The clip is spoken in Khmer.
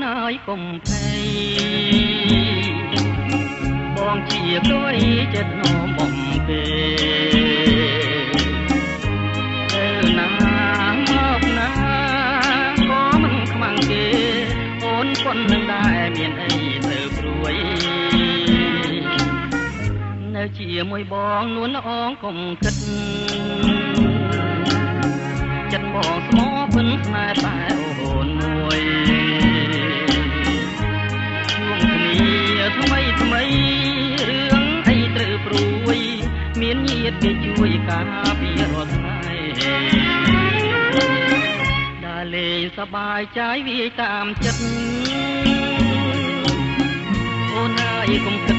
ហើយកុំភ័យបងជាព្រួយចិត្តនោមបំពេទៅណាមកណាក៏មិនខ្មាំងគេអូនប៉ុននឹងដែរមានអីទៅព្រួយនៅជាមួយបងនួនល្អងកុំគិតចិត្តបងស្មោពិនស្នេហ៍តែអូនមួយជួងគ្នាថ្មីរឿងអីត្រូវព្រួយមានញាតិគេជួយការពាររាល់ថ្ងៃដើរលេងសប្បាយใจវាតាមចិត្តអូនហើយកុំគិត